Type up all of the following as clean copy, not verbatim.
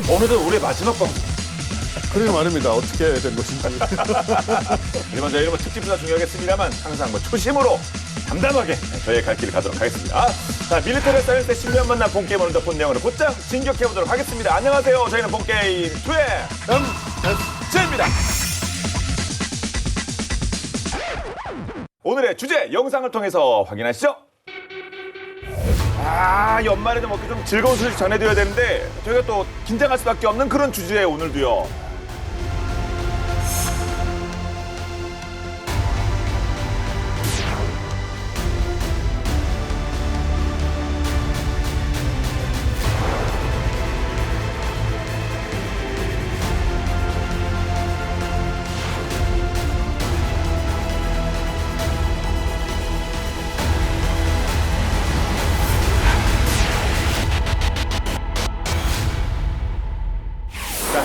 어느덧 올해 마지막 방송. 그러게 말입니다. 어떻게 된 것인지. 이번 저희는 특집보다 중요하겠습니다만 항상 초심으로 담담하게 저희의 갈 길을 가도록 하겠습니다. 자, 밀리터리 사이언스의 10년 만난 본게임 오늘도 본 내용으로 곧장 진격해보도록 하겠습니다. 안녕하세요. 저희는 본게임 2의 MSG입니다. 오늘의 주제 영상을 통해서 확인하시죠. 연말에 좀 어떻게 좀 즐거운 소식 전해드려야 되는데 저희가 또 긴장할 수밖에 없는 그런 주제에 오늘도요.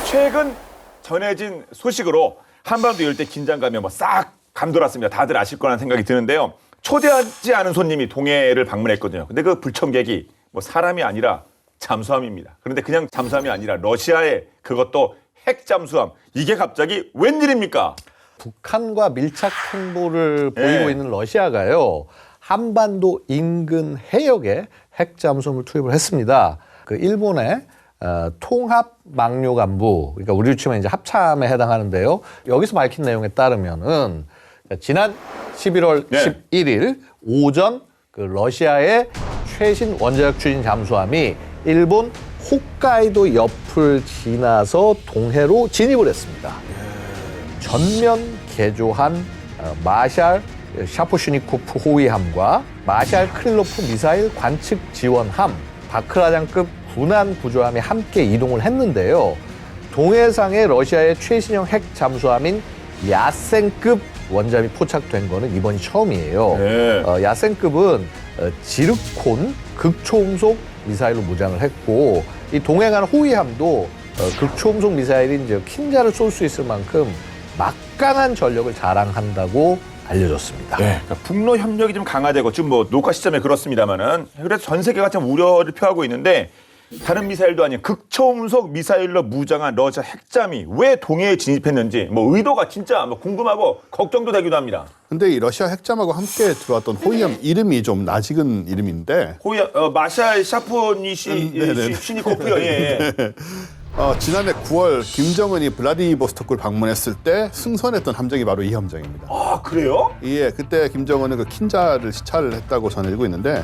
최근 전해진 소식으로 한반도 열대 긴장감이 싹 감돌았습니다. 다들 아실 거라는 생각이 드는데요. 초대하지 않은 손님이 동해를 방문했거든요. 근데 그 불청객이 사람이 아니라 잠수함입니다. 그런데 그냥 잠수함이 아니라 러시아의 그것도 핵 잠수함. 이게 갑자기 웬일입니까? 북한과 밀착 행보를 보이고 있는 러시아가요. 한반도 인근 해역에 핵 잠수함을 투입을 했습니다. 그 일본의 통합 막료간부, 그러니까 우리로 치면 이제 합참에 해당하는데요. 여기서 밝힌 내용에 따르면은 지난 11월 11일 오전 그 러시아의 최신 원자력 추진 잠수함이 일본 홋카이도 옆을 지나서 동해로 진입을 했습니다. 전면 개조한 마샬 샤포슈니코프 호위함과 마샬 크릴로프 미사일 관측 지원함, 바크라장급 군한 구조함이 함께 이동을 했는데요. 동해상에 러시아의 최신형 핵 잠수함인 야센급 원잠이 포착된 거는 이번이 처음이에요. 네. 야센급은 지르콘 극초음속 미사일로 무장을 했고, 이 동해간 호위함도 극초음속 미사일인 이제 킨자를 쏠 수 있을 만큼 막강한 전력을 자랑한다고 알려졌습니다. 네, 그러니까 북러 협력이 좀 강화되고 지금 녹화 시점에 그렇습니다만은 그래서 전 세계가 좀 우려를 표하고 있는데 다른 미사일도 아닌 극초음속 미사일로 무장한 러시아 핵잠이 왜 동해에 진입했는지 의도가 진짜 궁금하고 걱정도 되기도 합니다. 근데 이 러시아 핵잠하고 함께 들어왔던 호위함 이름이 좀 낯익은 이름인데. 마샬 샤포니시니코프요. 예. 지난해 9월 김정은이 블라디보스토크를 방문했을 때 승선했던 함정이 바로 이 함정입니다. 아, 그래요? 예, 그때 김정은은 그 킨자를 시찰을 했다고 전해지고 있는데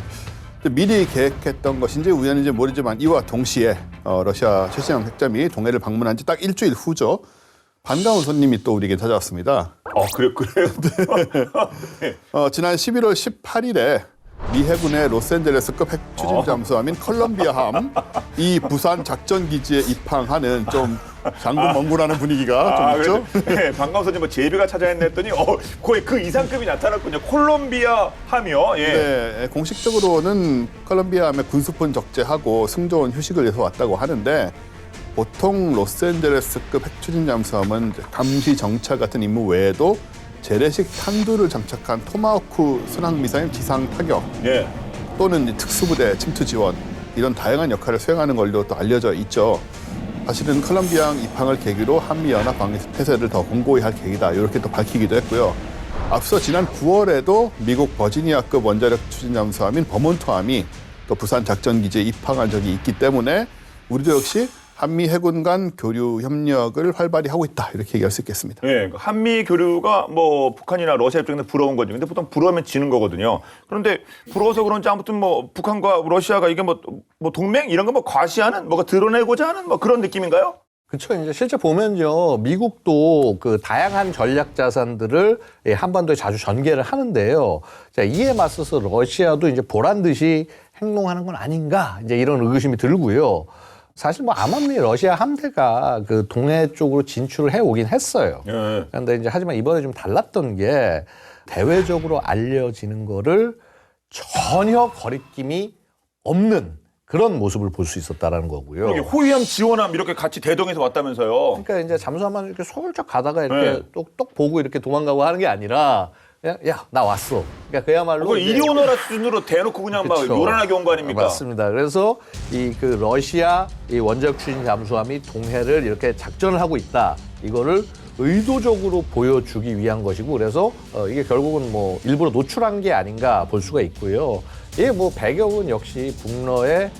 미리 계획했던 것인지 우연인지 모르지만 이와 동시에 러시아 최신형 핵잠이 동해를 방문한 지 딱 일주일 후죠. 반가운 손님이 또 우리에게 찾아왔습니다. 그래요? 지난 11월 18일에 미 해군의 로스앤젤레스급 핵 추진 잠수함인 콜롬비아함 이 부산 작전기지에 입항하는 좀 장군멍구라는 분위기가 좀 있죠. 네, 반가운 손님 제비가 찾아냈네 했더니 거의 그 이상급이 나타났군요. 콜롬비아 함이요. 예. 네, 공식적으로는 콜롬비아함의 군수품 적재하고 승조원 휴식을 위해서 왔다고 하는데 보통 로스앤젤레스급 핵 추진 잠수함은 감시 정찰 같은 임무 외에도 재래식 탄두를 장착한 토마호크 순항미사일 지상 타격 또는 특수부대 침투 지원 이런 다양한 역할을 수행하는 걸로 또 알려져 있죠. 사실은 콜롬비아항 입항을 계기로 한미연합 방위 태세를 더 공고히 할 계기다 이렇게 또 밝히기도 했고요. 앞서 지난 9월에도 미국 버지니아급 원자력 추진 잠수함인 버몬트함이 또 부산 작전기지에 입항한 적이 있기 때문에 우리도 역시 한미 해군 간 교류 협력을 활발히 하고 있다 이렇게 얘기할 수 있겠습니다. 네, 한미 교류가 북한이나 러시아 입장에서 부러운 거죠. 근데 보통 부러우면 지는 거거든요. 그런데 부러워서 그런지 아무튼 북한과 러시아가 이게 동맹 이런 거 과시하는 뭐가 드러내고자 하는 그런 느낌인가요? 그렇죠. 이제 실제 보면요, 미국도 그 다양한 전략 자산들을 한반도에 자주 전개를 하는데요. 자, 이에 맞서서 러시아도 이제 보란 듯이 행동하는 건 아닌가 이제 이런 의구심이 들고요. 사실 암암리 러시아 함대가 그 동해 쪽으로 진출을 해오긴 했어요. 그런데 이제 하지만 이번에 좀 달랐던 게 대외적으로 알려지는 거를 전혀 거리낌이 없는 그런 모습을 볼 수 있었다라는 거고요. 여기 호위함 지원함 이렇게 같이 대동해서 왔다면서요. 그러니까 이제 잠수함만 이렇게 솔쩍 가다가 이렇게 똑똑 보고 이렇게 도망가고 하는 게 아니라 그냥 야, 나 왔어. 그러니까 그야말로 그걸 이제- 이리 오너라 수준으로 대놓고 그냥 막 그쵸. 요란하게 온 거 아닙니까? 맞습니다. 그래서 이 그 러시아 이 원자력 추진 잠수함이 동해를 이렇게 작전을 하고 있다. 이거를 의도적으로 보여주기 위한 것이고 그래서 이게 결국은 뭐 일부러 노출한 게 아닌가 볼 수가 있고요. 이게 뭐 배경은 역시 북러의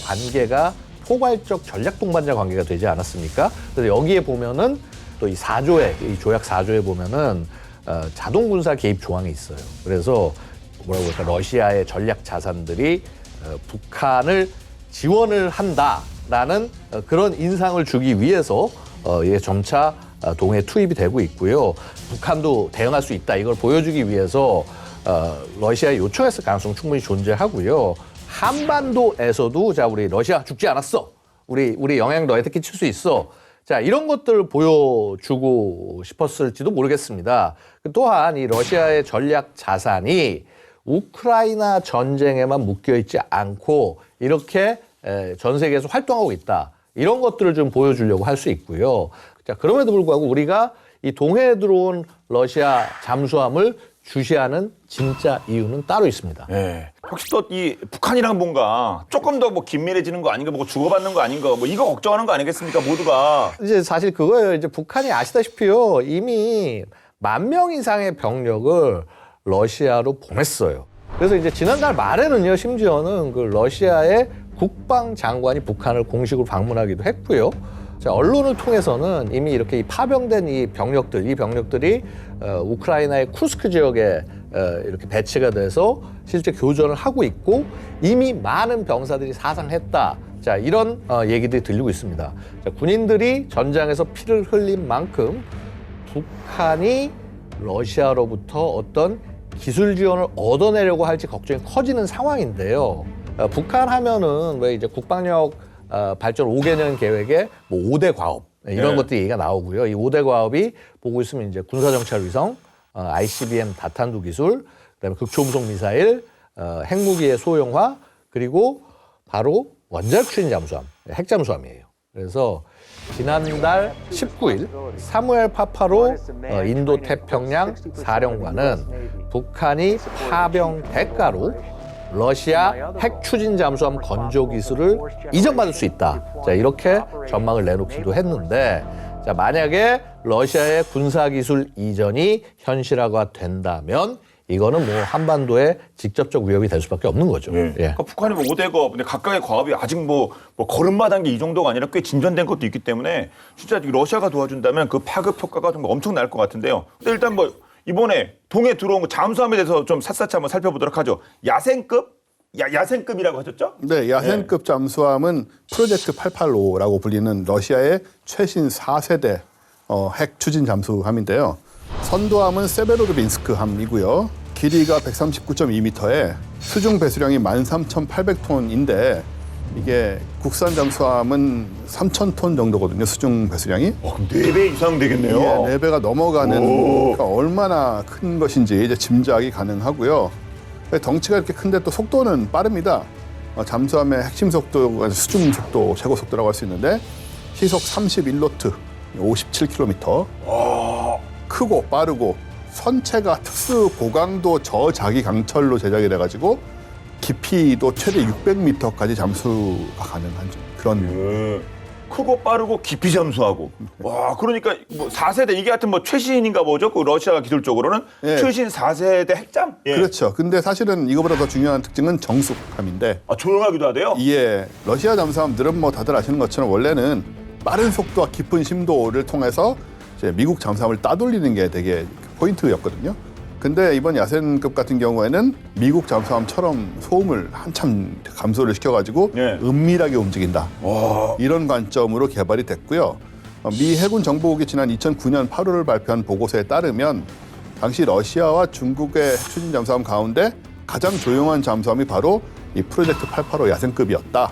관계가 포괄적 전략 동반자 관계가 되지 않았습니까? 그래서 여기에 보면은 또 이 4조에 이 조약 4조에 보면은 자동 군사 개입 조항이 있어요. 그래서 뭐라고 할까 러시아의 전략 자산들이 북한을 지원을 한다라는 그런 인상을 주기 위해서 이게 점차 동해에 투입이 되고 있고요. 북한도 대응할 수 있다 이걸 보여주기 위해서 러시아에 요청했을 가능성 충분히 존재하고요. 한반도에서도 자 우리 러시아 죽지 않았어. 우리 영향 너한테 끼칠 수 있어. 자 이런 것들을 보여주고 싶었을지도 모르겠습니다. 또한 이 러시아의 전략 자산이 우크라이나 전쟁에만 묶여 있지 않고 이렇게 전 세계에서 활동하고 있다. 이런 것들을 좀 보여주려고 할 수 있고요. 자, 그럼에도 불구하고 우리가 이 동해에 들어온 러시아 잠수함을 주시하는 진짜 이유는 따로 있습니다. 예. 혹시 또 이 북한이랑 뭔가 조금 더 뭐 긴밀해지는 거 아닌가, 뭐 주고받는 거 아닌가, 뭐 이거 걱정하는 거 아니겠습니까, 모두가. 이제 사실 그거예요. 이제 북한이 아시다시피요. 이미 10,000명 이상의 병력을 러시아로 보냈어요. 그래서 이제 지난달 말에는요, 심지어는 그 러시아의 국방장관이 북한을 공식으로 방문하기도 했고요. 자, 언론을 통해서는 이미 이렇게 이 파병된 이 병력들이 우크라이나의 쿠스크 지역에 이렇게 배치가 돼서 실제 교전을 하고 있고 이미 많은 병사들이 사상했다. 자, 이런 얘기들이 들리고 있습니다. 자, 군인들이 전장에서 피를 흘린 만큼 북한이 러시아로부터 어떤 기술 지원을 얻어내려고 할지 걱정이 커지는 상황인데요. 북한 하면은 왜 이제 국방력 발전 5개년 계획에 뭐 5대 과업 이런 네. 것들이 얘기가 나오고요. 이 5대 과업이 보고 있으면 이제 군사정찰 위성, ICBM 다탄두 기술, 그다음에 극초음속 미사일, 핵무기의 소형화, 그리고 바로 원자력 추진 잠수함, 핵잠수함이에요. 그래서 지난달 19일 사무엘 파파로 인도 태평양 사령관은 북한이 파병 대가로 러시아 핵 추진 잠수함 건조 기술을 이전받을 수 있다. 자, 이렇게 전망을 내놓기도 했는데, 자, 만약에 러시아의 군사 기술 이전이 현실화가 된다면 이거는 뭐 한반도에 직접적 위협이 될 수밖에 없는 거죠. 예. 그러니까 북한이 뭐 5대 과업, 근데 각각의 과업이 아직 뭐 걸음마당 게 이 정도가 아니라 꽤 진전된 것도 있기 때문에 진짜 러시아가 도와준다면 그 파급 효과가 좀 엄청 날 것 같은데요. 근데 일단 뭐 이번에 동해 들어온 거 잠수함에 대해서 좀 샅샅이 한번 살펴보도록 하죠. 야생급? 야생급이라고 하셨죠? 네, 야생급 잠수함은 프로젝트 885라고 불리는 러시아의 최신 4세대 핵 추진 잠수함인데요. 선도함은 세베로드빈스크함이고요. 길이가 139.2m에 수중 배수량이 13,800톤인데 이게 국산 잠수함은 3,000톤 정도거든요. 수중 배수량이. 그럼 4배 이상 되겠네요. 예, 4배가 넘어가는 그러니까 얼마나 큰 것인지 이제 짐작이 가능하고요. 덩치가 이렇게 큰데 또 속도는 빠릅니다. 잠수함의 핵심 속도가 수중 속도 최고 속도라고 할 수 있는데 시속 31노트, 57km. 크고 빠르고 선체가 특수 고강도 저자기 강철로 제작이 돼가지고 깊이도 최대 600m까지 잠수가 가능한 그런. 크고 빠르고 깊이 잠수하고. 와, 그러니까 뭐 4세대 이게 하여튼 뭐 최신인가 보죠. 그 러시아 기술적으로는 예. 최신 4세대 핵잠. 예. 그렇죠. 근데 사실은 이거보다 더 중요한 특징은 정숙함인데 아, 조용하기도 하대요. 이에 러시아 잠수함들은 뭐 다들 아시는 것처럼 원래는 빠른 속도와 깊은 심도를 통해서 이제 미국 잠수함을 따돌리는 게 되게 포인트였거든요. 근데 이번 야생급 같은 경우에는 미국 잠수함처럼 소음을 한참 감소를 시켜가지고 예. 은밀하게 움직인다. 와. 이런 관점으로 개발이 됐고요. 미 해군 정보국이 지난 2009년 8월을 발표한 보고서에 따르면 당시 러시아와 중국의 추진 잠수함 가운데 가장 조용한 잠수함이 바로 이 프로젝트 885 야생급이었다.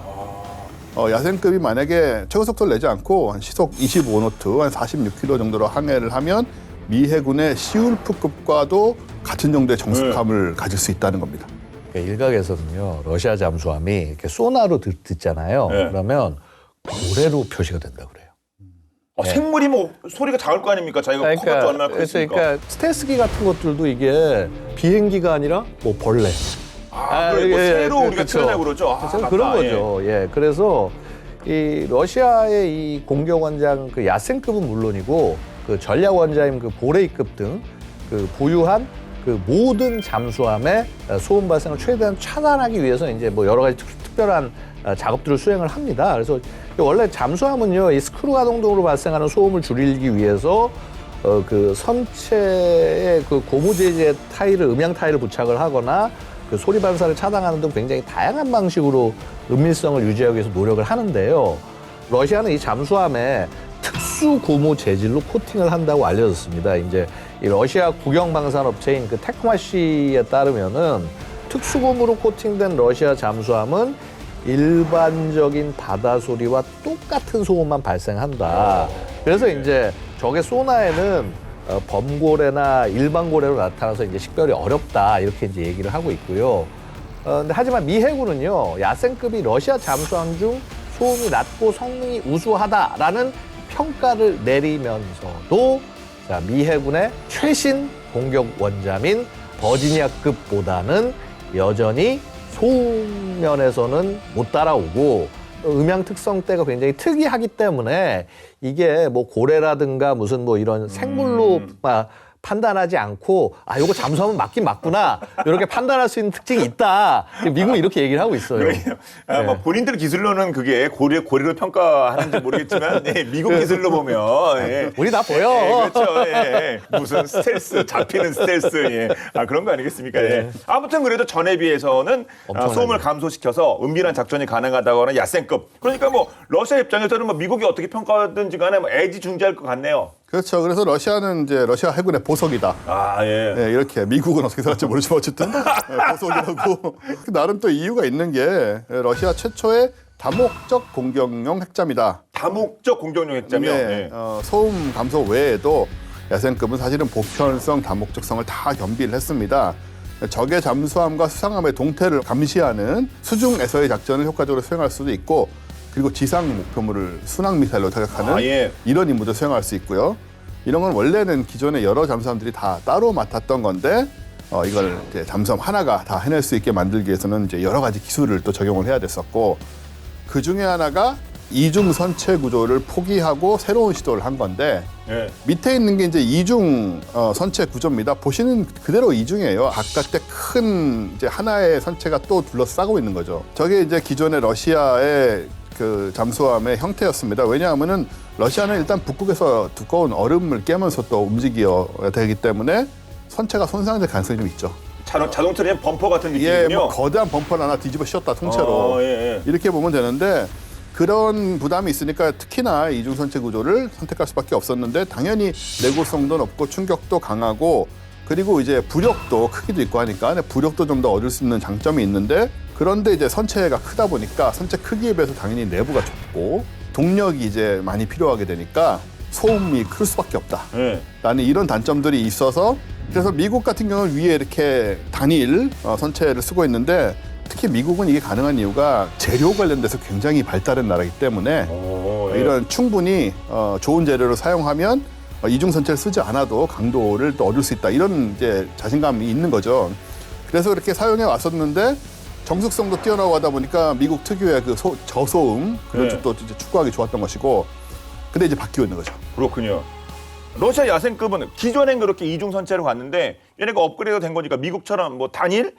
야생급이 만약에 최고 속도를 내지 않고 한 시속 25노트, 한 46km 정도로 항해를 하면 미 해군의 시울프급과도 같은 정도의 정숙함을 가질 수 있다는 겁니다. 일각에서는요, 러시아 잠수함이 이렇게 소나로 듣잖아요. 네. 그러면 고래로 표시가 된다 그래요. 생물이면 소리가 작을 거 아닙니까? 자기가 커가 또 얼마나 크니까. 그러니까 스텔스기 같은 것들도 이게 비행기가 아니라 뭐 벌레. 그래, 뭐 새로 우리가 그렇죠. 틀어내고 그러죠. 그래서 그런 거죠. 예. 그래서 이 러시아의 이 공격 원장 그 야센급은 물론이고 그 전략 원자인 그 보레이급 등 그 보유한 그 모든 잠수함의 소음 발생을 최대한 차단하기 위해서 이제 뭐 여러 가지 특별한 작업들을 수행을 합니다. 그래서 원래 잠수함은요, 이 스크루 가동 등으로 발생하는 소음을 줄이기 위해서 그 선체에 그 고무 재질 타일을 음향 타일을 부착을 하거나 그 소리 반사를 차단하는 등 굉장히 다양한 방식으로 은밀성을 유지하기 위해서 노력을 하는데요. 러시아는 이 잠수함에 특수 고무 재질로 코팅을 한다고 알려졌습니다. 이제 이 러시아 국영 방산 업체인 그 테크마시에 따르면은 특수 고무로 코팅된 러시아 잠수함은 일반적인 바다 소리와 똑같은 소음만 발생한다. 그래서 이제 적의 소나에는 범고래나 일반 고래로 나타나서 이제 식별이 어렵다 이렇게 이제 얘기를 하고 있고요. 근데 하지만 미 해군은요, 야센급이 러시아 잠수함 중 소음이 낮고 성능이 우수하다라는 평가를 내리면서도 자, 미 해군의 최신 공격 원잠인 버지니아급보다는 여전히 소음 면에서는 못 따라오고 음향 특성대가 굉장히 특이하기 때문에 이게 뭐 고래라든가 무슨 뭐 이런 생물로 판단하지 않고 아 요거 잠수함은 맞긴 맞구나 이렇게 판단할 수 있는 특징이 있다. 미국은 이렇게 얘기를 하고 있어요. 그러게요. 뭐 본인들 기술로는 그게 고래로 평가하는지 모르겠지만 미국 기술로 보면 우리 다 보여. 그렇죠. 무슨 스텔스 잡히는 스텔스 그런 거 아니겠습니까? 아무튼 그래도 전에 비해서는 소음을 감소시켜서 은밀한 작전이 가능하다고 하는 야센급. 그러니까 뭐 러시아 입장에서는 뭐 미국이 어떻게 평가하든지 간에 뭐 애지중지할 것 같네요. 그렇죠. 그래서 러시아는 이제 러시아 해군의 보석이다. 이렇게 미국은 어떻게 생각할지 모르지만 어쨌든 보석이라고. 나름 또 이유가 있는 게 러시아 최초의 다목적 공격용 핵잠이다. 다목적 공격용 핵잠이요? 소음 감소 외에도 야센급은 사실은 보편성, 다목적성을 다 겸비를 했습니다. 적의 잠수함과 수상함의 동태를 감시하는 수중에서의 작전을 효과적으로 수행할 수도 있고 그리고 지상 목표물을 순항 미사일로 타격하는 이런 임무도 수행할 수 있고요. 이런 건 원래는 기존의 여러 잠수함들이 다 따로 맡았던 건데 이걸 이제 잠수함 하나가 다 해낼 수 있게 만들기 위해서는 이제 여러 가지 기술을 또 적용을 해야 됐었고 그 중에 하나가 이중 선체 구조를 포기하고 새로운 시도를 한 건데 밑에 있는 게 이제 이중 선체 구조입니다. 보시는 그대로 이중이에요. 아까 때 큰 이제 하나의 선체가 또 둘러싸고 있는 거죠. 저게 이제 기존의 러시아의 그 잠수함의 형태였습니다. 왜냐하면은 러시아는 일단 북극에서 두꺼운 얼음을 깨면서 또 움직여야 되기 때문에 선체가 손상될 가능성이 좀 있죠. 자동차는 범퍼 같은 느낌이군요. 뭐 거대한 범퍼를 하나 뒤집어 씌웠다 통째로 이렇게 보면 되는데 그런 부담이 있으니까 특히나 이중선체 구조를 선택할 수밖에 없었는데 당연히 내구성도 높고 충격도 강하고 그리고 이제 부력도 크기도 있고 하니까 부력도 좀 더 얻을 수 있는 장점이 있는데 그런데 이제 선체가 크다 보니까 선체 크기에 비해서 당연히 내부가 좁고 동력이 이제 많이 필요하게 되니까 소음이 클 수밖에 없다. 라는 이런 단점들이 있어서 그래서 미국 같은 경우는 위에 이렇게 단일 선체를 쓰고 있는데 특히 미국은 이게 가능한 이유가 재료 관련돼서 굉장히 발달한 나라이기 때문에 이런 충분히 좋은 재료를 사용하면 이중 선체를 쓰지 않아도 강도를 또 얻을 수 있다. 이런 이제 자신감이 있는 거죠. 그래서 그렇게 사용해 왔었는데 정숙성도 뛰어나고 하다 보니까 미국 특유의 그 저소음 그런 쪽도 이제 추구하기 좋았던 것이고 근데 이제 바뀌고 있는 거죠. 그렇군요. 러시아 야센급은 기존엔 그렇게 이중 선체로 갔는데 얘네가 업그레이드 된 거니까 미국처럼 뭐 단일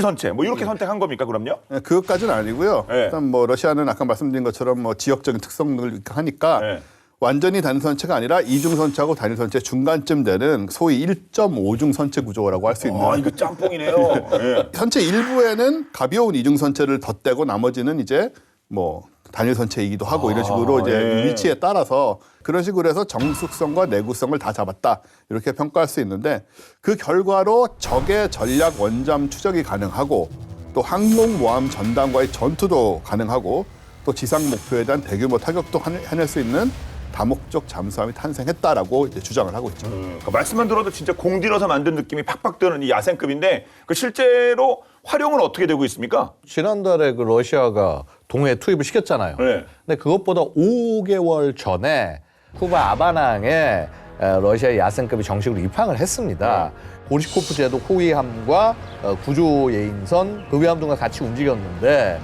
선체 뭐 이렇게 선택한 겁니까 그럼요? 그것까지는 아니고요. 일단 뭐 러시아는 아까 말씀드린 것처럼 뭐 지역적인 특성을 하니까 완전히 단일 선체가 아니라 이중 선체하고 단일 선체 중간쯤 되는 소위 1.5중 선체 구조라고 할 수 있는. 이거 짬뽕이네요. 선체 일부에는 가벼운 이중 선체를 덧대고 나머지는 이제 뭐 단일 선체이기도 하고 이런 식으로 이제 위치에 따라서 그런 식으로 해서 정숙성과 내구성을 다 잡았다 이렇게 평가할 수 있는데 그 결과로 적의 전략 원잠 추적이 가능하고 또 항공모함 전단과의 전투도 가능하고 또 지상 목표에 대한 대규모 타격도 해낼 수 있는 다목적 잠수함이 탄생했다라고 이제 주장을 하고 있죠. 그러니까 말씀만 들어도 진짜 공들여서 만든 느낌이 팍팍 드는 이 야센급인데 그 실제로 활용은 어떻게 되고 있습니까? 지난달에 그 러시아가 동해에 투입을 시켰잖아요. 근데 그것보다 5개월 전에 쿠바 아바낭에 러시아의 야센급이 정식으로 입항을 했습니다. 고리코프 제도 호위함과 구조 예인선 급유함 등과 같이 움직였는데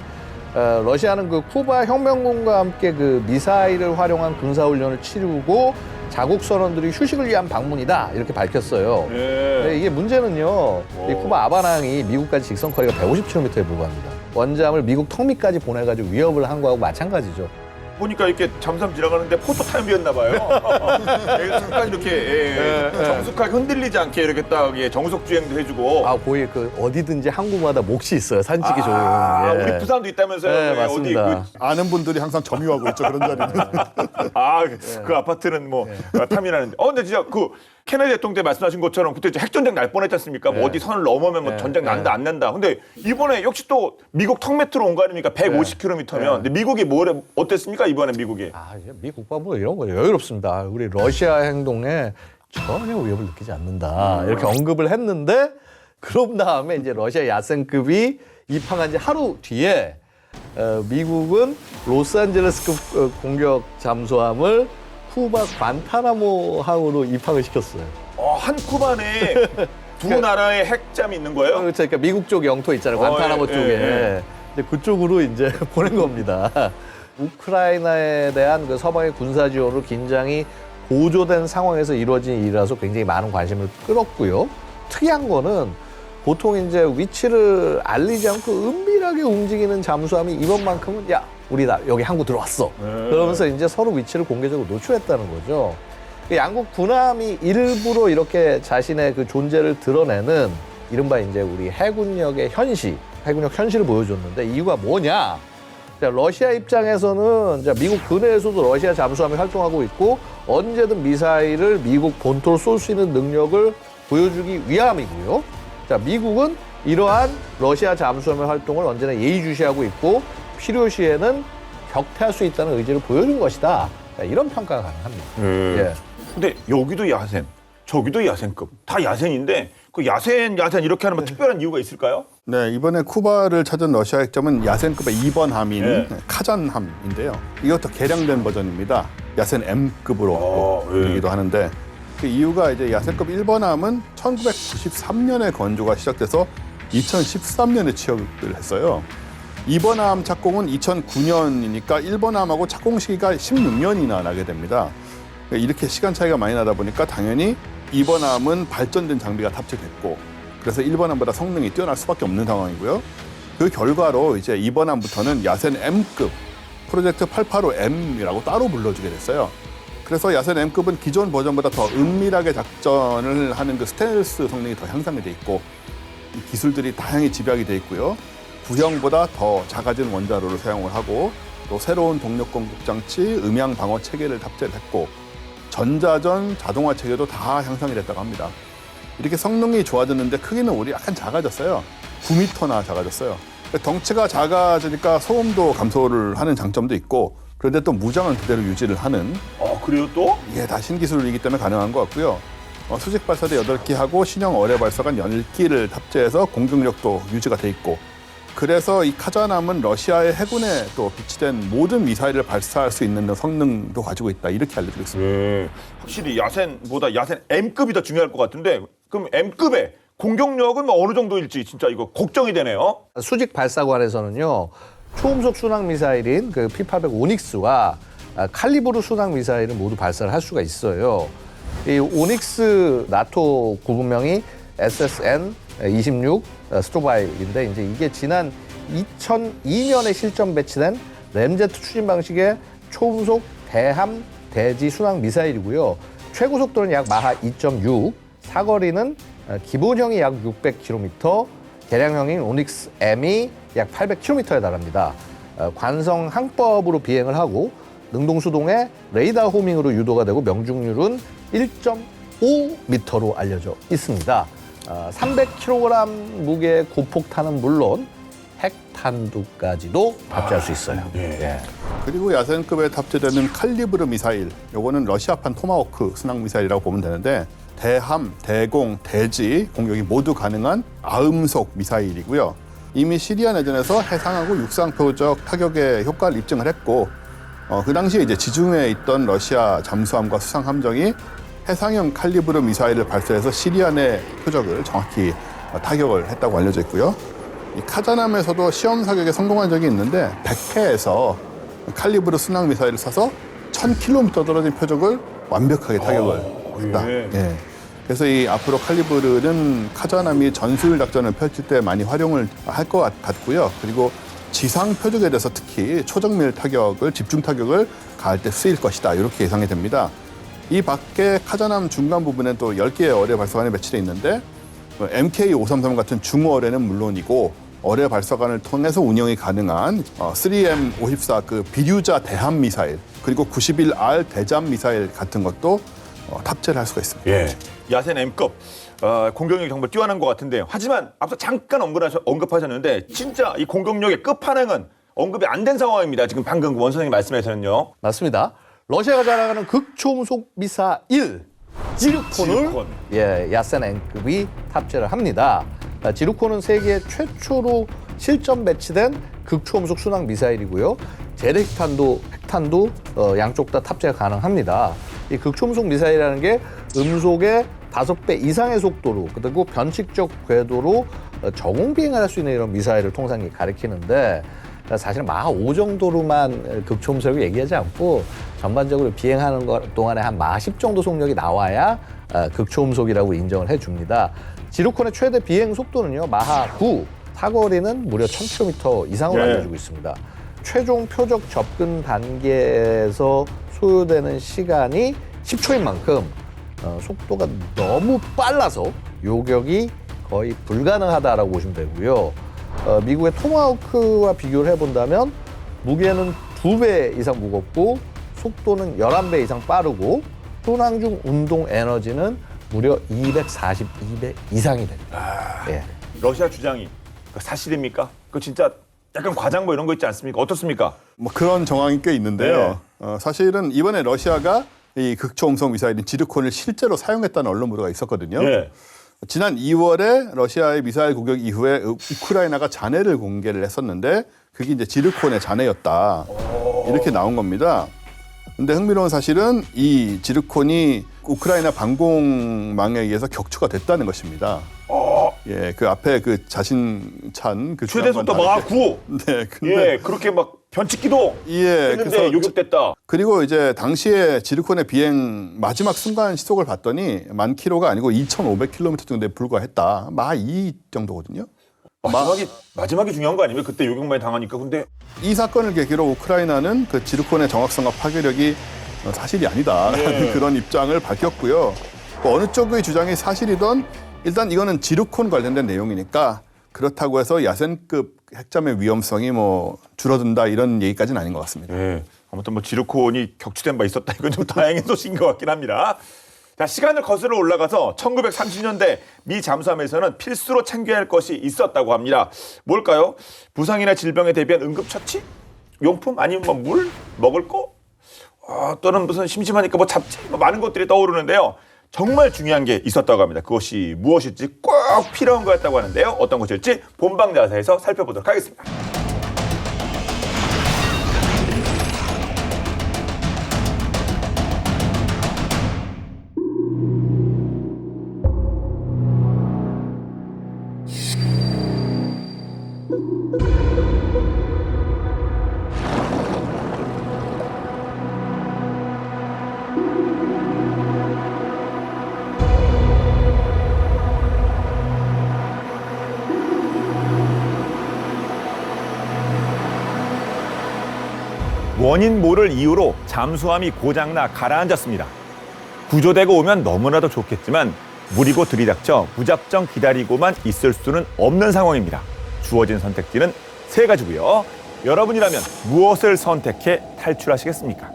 러시아는 그 쿠바 혁명군과 함께 그 미사일을 활용한 군사훈련을 치르고 자국 선원들이 휴식을 위한 방문이다 이렇게 밝혔어요. 근데 이게 문제는요. 이 쿠바 아바낭이 미국까지 직선 거리가 150km에 불과합니다. 원잠을 미국 턱밑까지 보내가지고 위협을 한 거하고 마찬가지죠. 보니까 이렇게 잠수함 지나가는데 포토타임이었나 봐요. 잠깐 이렇게 정숙하게 흔들리지 않게 이렇게 딱 정속 주행도 해주고. 아, 거기 그 어디든지 항구마다 몫이 있어요. 산책이 좋은. 예. 우리 부산도 있다면서요? 네, 맞습니다. 어디 아는 분들이 항상 점유하고 있죠, 그런 자리는. 그 아파트는 뭐 탐이라는데. 근데 진짜 그 케네디 대통령 때 말씀하신 것처럼 그때 이제 핵전쟁 날 뻔했지 않습니까? 뭐 어디 선을 넘으면 뭐 전쟁 난다 안 난다. 근데 이번에 역시 또 미국 턱밑으로 온 거 아닙니까? 150km면. 근데 미국이 어땠습니까? 이번에 미국이. 이제 미 국방부 이런 거 여유롭습니다. 우리 러시아 행동에 전혀 위협을 느끼지 않는다. 이렇게 언급을 했는데 그런 다음에 이제 러시아 야센급이 입항한 지 하루 뒤에 미국은 로스앤젤레스급 공격 잠수함을 쿠바 관타나모 항으로 입항을 시켰어요. 한 쿠반에 두 나라의 핵잠이 있는 거예요? 그렇죠. 그러니까 미국 쪽 영토 있잖아요. 관타나모 쪽에. 근데 그쪽으로 이제 보낸 겁니다. 우크라이나에 대한 그 서방의 군사 지원으로 긴장이 고조된 상황에서 이루어진 일이라서 굉장히 많은 관심을 끌었고요. 특이한 거는 보통 이제 위치를 알리지 않고 은밀하게 움직이는 잠수함이 이번만큼은 야, 우리 여기 항구 들어왔어. 그러면서 이제 서로 위치를 공개적으로 노출했다는 거죠. 양국 군함이 일부러 이렇게 자신의 그 존재를 드러내는 이른바 이제 우리 해군력의 해군력 현실을 보여줬는데 이유가 뭐냐? 러시아 입장에서는 미국 근해에서도 러시아 잠수함이 활동하고 있고 언제든 미사일을 미국 본토로 쏠 수 있는 능력을 보여주기 위함이고요. 미국은 이러한 러시아 잠수함의 활동을 언제나 예의주시하고 있고 필요시에는 격퇴할 수 있다는 의지를 보여준 것이다. 이런 평가가 가능합니다. 예. 근데 여기도 야센, 저기도 야센급. 다 야센인데 그 야센 이렇게 하는 뭐 특별한 이유가 있을까요? 네, 이번에 쿠바를 찾은 러시아 핵잠은 야센급의 2번 함인 카잔함인데요. 이것도 개량된 버전입니다. 야센 M급으로 불리기도 하는데 그 이유가 이제 야센급 1번 함은 1993년에 건조가 시작돼서 2013년에 취역을 했어요. 2번 함 착공은 2009년이니까 1번 함하고 착공 시기가 16년이나 나게 됩니다. 이렇게 시간 차이가 많이 나다 보니까 당연히 2번 함은 발전된 장비가 탑재됐고 그래서 1번 함보다 성능이 뛰어날 수밖에 없는 상황이고요. 그 결과로 이제 2번 함부터는 야센 M급 프로젝트 885M이라고 따로 불러주게 됐어요. 그래서 야센 M급은 기존 버전보다 더 은밀하게 작전을 하는 그 스텔스 성능이 더 향상이 돼 있고 이 기술들이 다양히 집약이 돼 있고요. 구형보다 더 작아진 원자로를 사용을 하고 또 새로운 동력 공급 장치, 음향 방어 체계를 탑재했고 전자전 자동화 체계도 다 향상이 됐다고 합니다. 이렇게 성능이 좋아졌는데 크기는 오히려 약간 작아졌어요. 9m나 작아졌어요. 덩치가 작아지니까 소음도 감소를 하는 장점도 있고 그런데 또 무장은 그대로 유지를 하는 그래요 또? 이게 다 신기술이기 때문에 가능한 것 같고요. 수직 발사대 8기 하고 신형 어뢰 발사관 10기를 탑재해서 공격력도 유지가 돼 있고 그래서 이 카잔함은 러시아의 해군에 또 비치된 모든 미사일을 발사할 수 있는 성능도 가지고 있다 이렇게 알려지고 있습니다. 확실히 야센보다 야센 M급이 더 중요할 것 같은데 그럼 M급의 공격력은 뭐 어느 정도일지 진짜 이거 걱정이 되네요. 수직 발사관에서는요. 초음속 순항 미사일인 그 P-800 오닉스와 칼리브르 순항 미사일을 모두 발사를 할 수가 있어요. 이 오닉스 나토 구분명이 SSN-26 스토바일인데 이제 이게 지난 2002년에 실전 배치된 램제트 추진 방식의 초음속 대함 대지 순항 미사일이고요. 최고 속도는 약 마하 2.6, 사거리는 기본형이 약 600km, 개량형인 오닉스 M이 약 800km에 달합니다. 관성 항법으로 비행을 하고 능동수동의 레이더 호밍으로 유도가 되고 명중률은 1.5m로 알려져 있습니다. 300kg 무게의 고폭탄은 물론 핵탄두까지도 탑재할 수 있어요. 예. 그리고 야센급에 탑재되는 칼리브르 미사일, 요거는 러시아판 토마호크 순항 미사일이라고 보면 되는데 대함, 대공, 대지 공격이 모두 가능한 아음속 미사일이고요. 이미 시리아 내전에서 해상하고 육상 표적 타격에 효과를 입증을 했고 그 당시에 이제 지중해에 있던 러시아 잠수함과 수상함정이 해상형 칼리브르 미사일을 발사해서 시리아 내 표적을 정확히 타격을 했다고 알려져 있고요. 이 카자남에서도 시험 사격에 성공한 적이 있는데 백해에서 칼리브르 순항 미사일을 쏴서 1000km 떨어진 표적을 완벽하게 타격을 했다. 예. 예. 그래서 이 앞으로 칼리브르는 카자남이 전술 작전을 펼칠 때 많이 활용을 할 것 같고요. 그리고 지상 표적에 대해서 특히 초정밀 타격을 집중 타격을 가할 때 쓰일 것이다. 이렇게 예상이 됩니다. 이 밖에 카자남 중간 부분에 또 10개의 어뢰 발사관이 배치되어 있는데 MK533 같은 중어뢰는 물론이고 어뢰 발사관을 통해서 운영이 가능한 3M54 그 비류자 대함 미사일 그리고 91R 대잠 미사일 같은 것도 탑재를 할 수가 있습니다. 예. 야센 M급 공격력이 정말 뛰어난 것 같은데요. 하지만 앞서 잠깐 언급하셨는데 진짜 이 공격력의 끝판왕은 언급이 안 된 상황입니다. 지금 방금 원 선생님 말씀에서는요. 맞습니다. 러시아가 자랑하는 극초음속 미사일 지르콘을 야센 N급이 탑재를 합니다. 지르콘은 세계 최초로 실전 배치된 극초음속 순항 미사일이고요. 재래핵탄도 핵탄도 양쪽 다 탑재가 가능합니다. 이 극초음속 미사일이라는 게 음속의 5배 이상의 속도로 그리고 변칙적 궤도로 저공 비행을 할 수 있는 이런 미사일을 통상 가리키는데 사실은 마하 5 정도로만 극초음속을 얘기하지 않고 전반적으로 비행하는 것 동안에 한 마하 10 정도 속력이 나와야 극초음속이라고 인정을 해줍니다. 지르콘의 최대 비행 속도는요 마하 9, 사거리는 무려 1000km 이상으로 알려지고 있습니다. 최종 표적 접근 단계에서 소요되는 시간이 10초인 만큼 속도가 너무 빨라서 요격이 거의 불가능하다라고 보시면 되고요. 미국의 토마호크와 비교를 해본다면 무게는 2배 이상 무겁고 속도는 11배 이상 빠르고 순항 중 운동 에너지는 무려 242배 이상이 됩니다. 예. 러시아 주장이 사실입니까? 그 진짜 약간 과장 뭐 이런 거 있지 않습니까? 어떻습니까? 뭐 그런 정황이 꽤 있는데요. 사실은 이번에 러시아가 이 극초음속 미사일인 지르콘을 실제로 사용했다는 언론 보도가 있었거든요. 예. 지난 2월에 러시아의 미사일 공격 이후에 우크라이나가 잔해를 공개를 했었는데 그게 이제 지르콘의 잔해였다. 이렇게 나온 겁니다. 근데 흥미로운 사실은 이 지르콘이 우크라이나 방공망에 의해서 격추가 됐다는 것입니다. 예, 그 앞에 그 자신 찬 그 최대 속도 마하 9. 네, 근데 예, 그렇게 막 변칙기도 예, 했는데 그래서 요격됐다. 그리고 이제 당시에 지르콘의 비행 마지막 순간 시속을 봤더니 1000km가 아니고 2500km 정도에 불과했다. 마하 2 정도거든요. 마지막이 중요한 거 아니에요? 그때 요격만이 당하니까. 근데 이 사건을 계기로 우크라이나는 그 지르콘의 정확성과 파괴력이 사실이 아니다라는 그런 입장을 밝혔고요. 어느 쪽의 주장이 사실이든 일단 이거는 지르콘 관련된 내용이니까 그렇다고 해서 야센급 핵잠의 위험성이 뭐 줄어든다 이런 얘기까지는 아닌 것 같습니다. 예. 아무튼 뭐 지르콘이 격추된 바 있었다. 이건 좀 다행인 소식인 것 같긴 합니다. 자, 시간을 거슬러 올라가서 1930년대 미 잠수함에서는 필수로 챙겨야 할 것이 있었다고 합니다. 뭘까요? 부상이나 질병에 대비한 응급처치? 용품? 아니면 뭐 물? 먹을 거? 또는 무슨 심심하니까 뭐 잡지? 뭐 많은 것들이 떠오르는데요. 정말 중요한 게 있었다고 합니다. 그것이 무엇일지 꼭 필요한 거였다고 하는데요. 어떤 것일지 본방자세에서 살펴보도록 하겠습니다. 원인 모를 이유로 잠수함이 고장나 가라앉았습니다. 구조되고 오면 너무나도 좋겠지만 무리고 들이닥쳐 무작정 기다리고만 있을 수는 없는 상황입니다. 주어진 선택지는 3가지고요. 여러분이라면 무엇을 선택해 탈출하시겠습니까?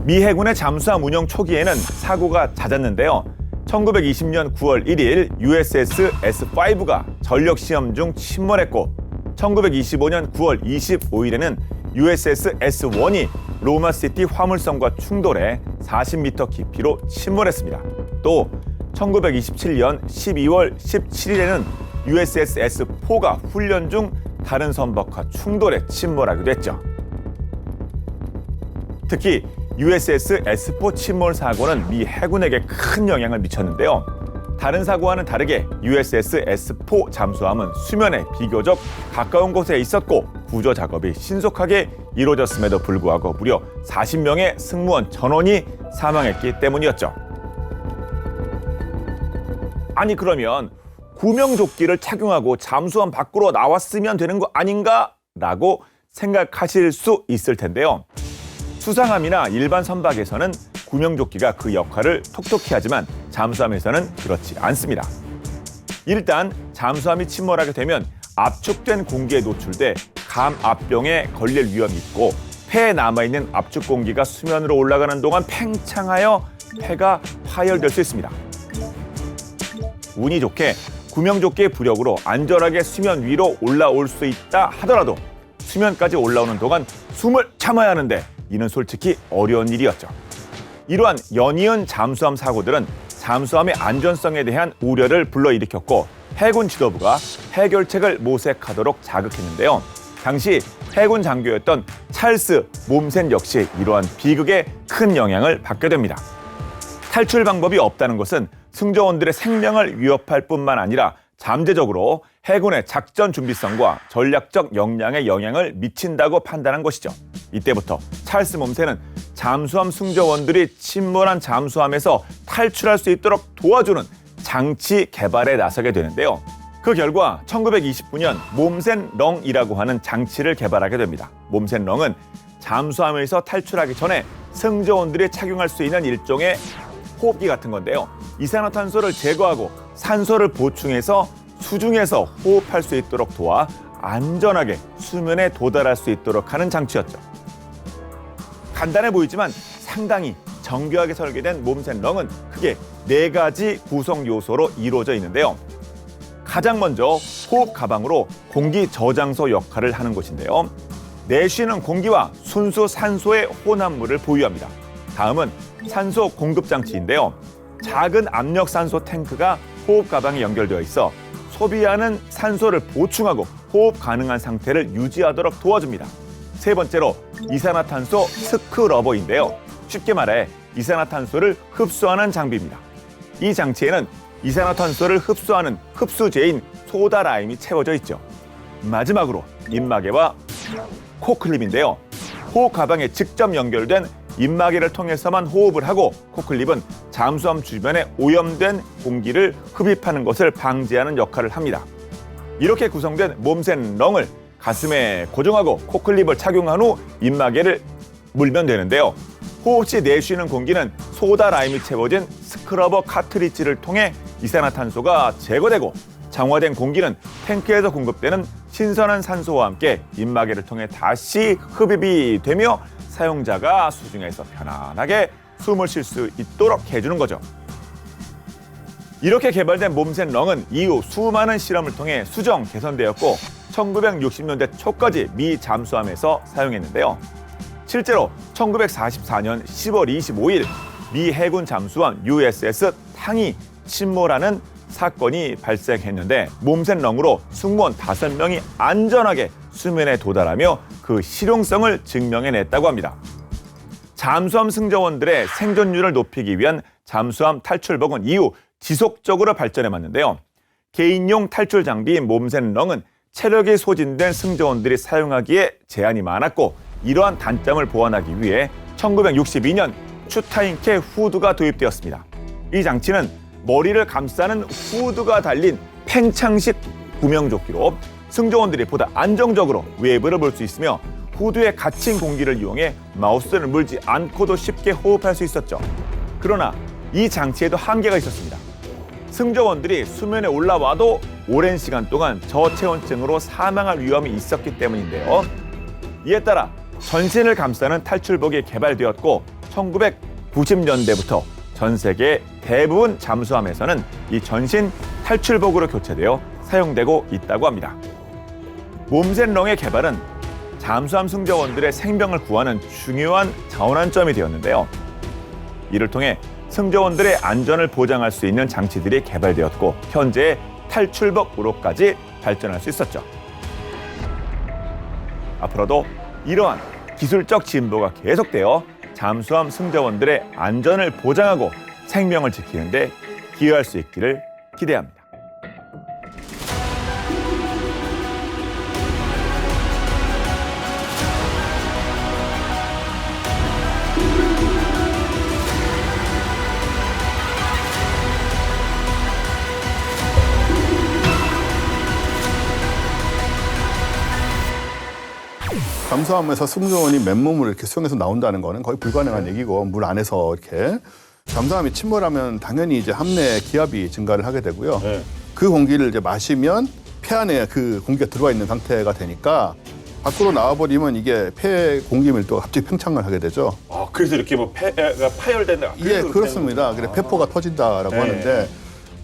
미 해군의 잠수함 운영 초기에는 사고가 잦았는데요. 1920년 9월 1일 USS S5가 전력 시험 중 침몰했고 1925년 9월 25일에는 USS S1이 로마시티 화물선과 충돌해 40m 깊이로 침몰했습니다. 또 1927년 12월 17일에는 USS S4가 훈련 중 다른 선박과 충돌해 침몰하기도 했죠. 특히 USS S4 침몰 사고는 미 해군에게 큰 영향을 미쳤는데요. 다른 사고와는 다르게 USS S4 잠수함은 수면에 비교적 가까운 곳에 있었고 구조 작업이 신속하게 이루어졌음에도 불구하고 무려 40명의 승무원 전원이 사망했기 때문이었죠. 아니 그러면 구명조끼를 착용하고 잠수함 밖으로 나왔으면 되는 거 아닌가? 라고 생각하실 수 있을 텐데요. 수상함이나 일반 선박에서는 구명조끼가 그 역할을 톡톡히 하지만 잠수함에서는 그렇지 않습니다. 일단 잠수함이 침몰하게 되면 압축된 공기에 노출돼 감압병에 걸릴 위험이 있고 폐에 남아있는 압축 공기가 수면으로 올라가는 동안 팽창하여 폐가 파열될 수 있습니다. 운이 좋게 구명조끼의 부력으로 안전하게 수면 위로 올라올 수 있다 하더라도 수면까지 올라오는 동안 숨을 참아야 하는데 이는 솔직히 어려운 일이었죠. 이러한 연이은 잠수함 사고들은 잠수함의 안전성에 대한 우려를 불러일으켰고 해군 지도부가 해결책을 모색하도록 자극했는데요. 당시 해군 장교였던 찰스 몸센 역시 이러한 비극에 큰 영향을 받게 됩니다. 탈출 방법이 없다는 것은 승조원들의 생명을 위협할 뿐만 아니라 잠재적으로 해군의 작전 준비성과 전략적 역량에 영향을 미친다고 판단한 것이죠. 이때부터 찰스 몸센은 잠수함 승조원들이 침몰한 잠수함에서 탈출할 수 있도록 도와주는 장치 개발에 나서게 되는데요. 그 결과 1929년 몸센 렁이라고 하는 장치를 개발하게 됩니다. 몸센 렁은 잠수함에서 탈출하기 전에 승조원들이 착용할 수 있는 일종의 호흡기 같은 건데요. 이산화탄소를 제거하고 산소를 보충해서 수중에서 호흡할 수 있도록 도와 안전하게 수면에 도달할 수 있도록 하는 장치였죠. 간단해 보이지만 상당히 정교하게 설계된 몸센 렁은 크게 4가지 구성 요소로 이루어져 있는데요. 가장 먼저 호흡 가방으로 공기 저장소 역할을 하는 것인데요. 내쉬는 공기와 순수 산소의 혼합물을 보유합니다. 다음은 산소 공급 장치인데요. 작은 압력 산소 탱크가 호흡 가방에 연결되어 있어 소비하는 산소를 보충하고 호흡 가능한 상태를 유지하도록 도와줍니다. 세 번째로 이산화탄소 스크러버인데요. 쉽게 말해 이산화탄소를 흡수하는 장비입니다. 이 장치에는 이산화탄소를 흡수하는 흡수제인 소다라임이 채워져 있죠. 마지막으로 입마개와 코클립인데요. 호흡 가방에 직접 연결된 입마개를 통해서만 호흡을 하고 코클립은 잠수함 주변에 오염된 공기를 흡입하는 것을 방지하는 역할을 합니다. 이렇게 구성된 몸센 렁을 가슴에 고정하고 코클립을 착용한 후 입마개를 물면 되는데요. 호흡 시 내쉬는 공기는 소다 라임이 채워진 스크러버 카트리지를 통해 이산화탄소가 제거되고 정화된 공기는 탱크에서 공급되는 신선한 산소와 함께 입마개를 통해 다시 흡입이 되며 사용자가 수중에서 편안하게 숨을 쉴 수 있도록 해주는 거죠. 이렇게 개발된 몸센 렁은 이후 수많은 실험을 통해 수정 개선되었고 1960년대 초까지 미 잠수함에서 사용했는데요. 실제로 1944년 10월 25일 미 해군 잠수함 USS 탕이 침몰하는 사건이 발생했는데 몸센 렁으로 승무원 5명이 안전하게 수면에 도달하며 그 실용성을 증명해냈다고 합니다. 잠수함 승조원들의 생존율을 높이기 위한 잠수함 탈출복은 이후 지속적으로 발전해왔는데요. 개인용 탈출 장비인 몸센 렁은 체력이 소진된 승조원들이 사용하기에 제한이 많았고 이러한 단점을 보완하기 위해 1962년 추타인케 후드가 도입되었습니다. 이 장치는 머리를 감싸는 후드가 달린 팽창식 구명조끼로 승조원들이 보다 안정적으로 외부를 볼 수 있으며 후드에 갇힌 공기를 이용해 마우스를 물지 않고도 쉽게 호흡할 수 있었죠. 그러나 이 장치에도 한계가 있었습니다. 승조원들이 수면에 올라와도 오랜 시간 동안 저체온증으로 사망할 위험이 있었기 때문인데요. 이에 따라 전신을 감싸는 탈출복이 개발되었고 1990년대부터 전 세계 대부분 잠수함에서는 이 전신 탈출복으로 교체되어 사용되고 있다고 합니다. 몬센렁의 개발은 잠수함 승조원들의 생명을 구하는 중요한 자원안점이 되었는데요. 이를 통해 승조원들의 안전을 보장할 수 있는 장치들이 개발되었고 현재의 탈출복으로까지 발전할 수 있었죠. 앞으로도 이러한 기술적 진보가 계속되어 잠수함 승조원들의 안전을 보장하고 생명을 지키는 데 기여할 수 있기를 기대합니다. 잠수함에서 승조원이 맨몸으로 이렇게 수영해서 나온다는 거는 거의 불가능한 얘기고 물 안에서 이렇게 잠수함이 침몰하면 당연히 이제 함내 기압이 증가를 하게 되고요. 네. 그 공기를 이제 마시면 폐 안에 그 공기가 들어와 있는 상태가 되니까 밖으로 나와버리면 이게 폐 공기 밀도가 갑자기 팽창을 하게 되죠. 아, 그래서 이렇게 뭐 폐가 파열된다. 예, 그렇습니다. 그래 폐포가 터진다라고 하는데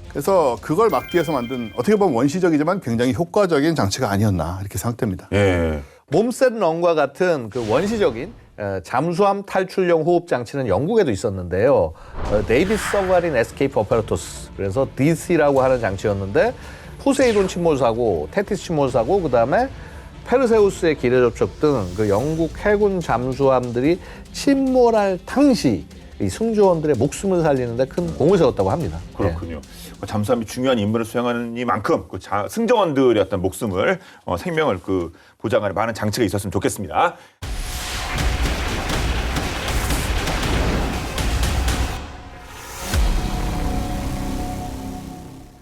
그래서 그걸 막기 위해서 만든 어떻게 보면 원시적이지만 굉장히 효과적인 장치가 아니었나 이렇게 생각됩니다. 예. 몸셋런과 같은 그 원시적인 잠수함 탈출용 호흡 장치는 영국에도 있었는데요. 데이비스 서바린 에스케이프 오페라토스, 그래서 DC라고 하는 장치였는데 포세이돈 침몰 사고, 테티스 침몰 사고, 그다음에 페르세우스의 기뢰 접촉 등 그 영국 해군 잠수함들이 침몰할 당시 이 승조원들의 목숨을 살리는데 큰 공을 세웠다고 합니다. 그렇군요. 잠수함이 중요한 임무를 수행하는 이만큼 그 승조원들의 어떤 목숨을 생명을 그 보장하는 많은 장치가 있었으면 좋겠습니다.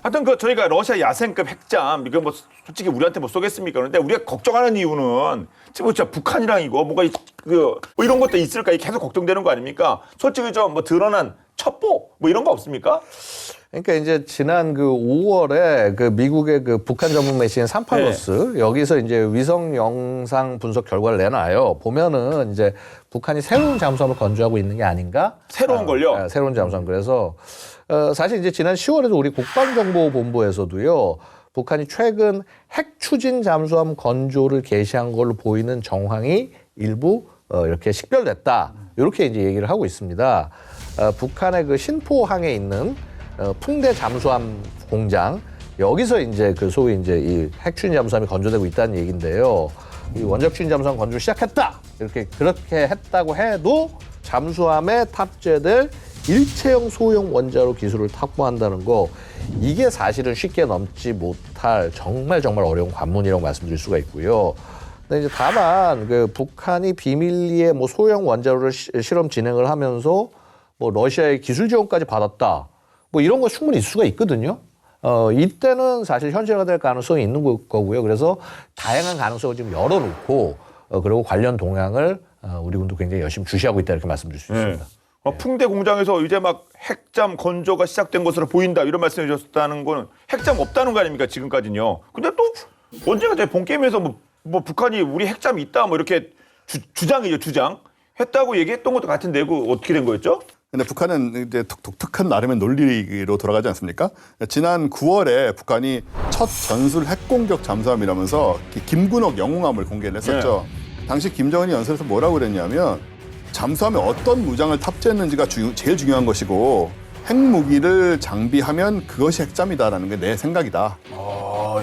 하여튼 저희가 러시아 야생급 핵잠 이거 뭐 솔직히 우리한테 못 쏘겠습니까? 그런데 우리가 걱정하는 이유는 지금 진짜 북한이랑 이거 뭐가 뭐 이런 것도 있을까 계속 걱정되는 거 아닙니까? 솔직히 좀 뭐 드러난 첩보 뭐 이런 거 없습니까? 그러니까 이제 지난 그 5월에 그 미국의 그 북한 전문 매체인 산팔로스 여기서 이제 위성 영상 분석 결과를 내놔요. 보면은 이제 북한이 새로운 잠수함을 건조하고 있는 게 아닌가? 새로운 걸요? 새로운 잠수함. 그래서 사실 이제 지난 10월에도 우리 국방정보본부에서도요. 북한이 최근 핵 추진 잠수함 건조를 개시한 걸로 보이는 정황이 일부 이렇게 식별됐다. 이렇게 이제 얘기를 하고 있습니다. 북한의 그 신포항에 있는 풍대 잠수함 공장 여기서 이제 그 소위 이제 이 핵 추진 잠수함이 건조되고 있다는 얘기인데요. 이 원적 추진 잠수함 건조를 시작했다. 그렇게 했다고 해도 잠수함에 탑재될 일체형 소형 원자로 기술을 확보한다는 거 이게 사실은 쉽게 넘지 못할 정말 어려운 관문이라고 말씀드릴 수가 있고요. 근데 이제 다만 그 북한이 비밀리에 뭐 소형 원자로를 실험 진행을 하면서 뭐 러시아의 기술 지원까지 받았다. 뭐 이런 거 충분히 있을 수가 있거든요. 이때는 사실 현실화 될 가능성이 있는 거고요. 그래서 다양한 가능성을 지금 열어놓고 그리고 관련 동향을 우리 군도 굉장히 열심히 주시하고 있다 이렇게 말씀드릴 수 있습니다. 풍대 공장에서 이제 막 핵잠 건조가 시작된 것으로 보인다 이런 말씀해 주셨다는 거는 핵잠 없다는 거 아닙니까 지금까지는요. 근데 또 언제가 제 본게임에서 뭐 북한이 우리 핵잠이 있다 뭐 이렇게 주장이죠 주장 했다고 얘기했던 것도 같은데 그 어떻게 된 거였죠? 근데 북한은 이제 독특한 나름의 논리로 돌아가지 않습니까? 지난 9월에 북한이 첫 전술 핵공격 잠수함이라면서 김군옥 영웅함을 공개를 했었죠. 당시 김정은이 연설에서 뭐라고 그랬냐면 잠수함에 어떤 무장을 탑재했는지가 제일 중요한 것이고 핵무기를 장비하면 그것이 핵잠이다라는 게 내 생각이다.